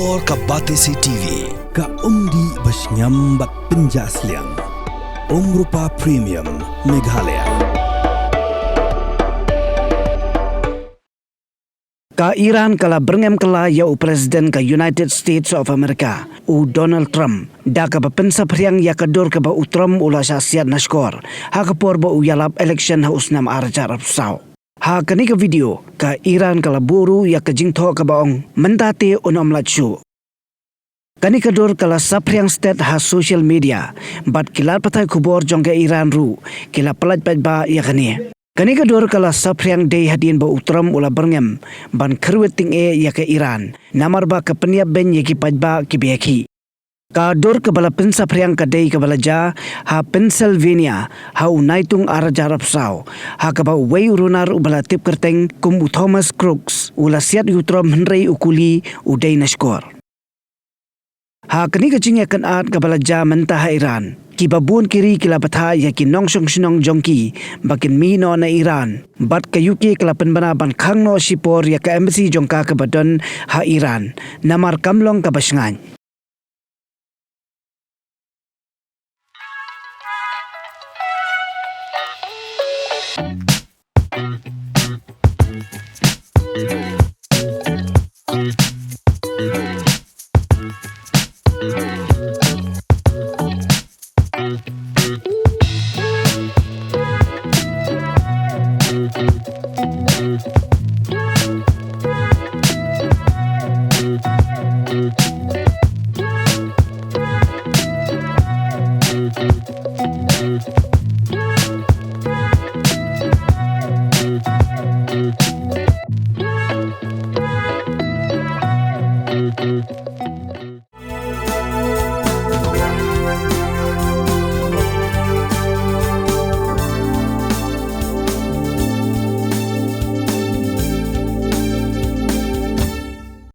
Kubor ka Batesi TV. Ka undi basnyambak penjaslian. Rupa Premium Meghalaya. Ka Iran kala berngem kala yau Presiden ka United States of America Donald Trump da ka bapensa priang ya kador ka ba utram ula syasiat naskor ha kapor ba uyalap election ha usnam arja Arab Sau. Ha kani ka video ka Iran kala buru ya ka jingtho ka baong mentate unom lachu. Kani kador kala sapriang state ha social media bat kilat patai kubor jong ka Iran ru kila pelat ba ya kani. Kani kador kala sapriang day hadin ba utram ula berngem ban kerweting ya ka Iran namar ba ka peniap ben ya ki pajba ki beki. Ka dor ka bala pensa priang ka day ka bala ja ha Pennsylvania ha unaitung arja Arab Sau ha ka ba way urunar ubala tip kerteng kum Thomas Crooks ula siat utram henrei ukuli uday naskor. Ha kani kacing ya kan at ka bala ja mentah Iran ki babun kiri kila batha ya ki nongsong sinong jongki bakin mino na Iran bat ka UK kala penbana ban khang no sipor ya ka embassy jongka ka badon ha Iran namar kamlong ka basngan.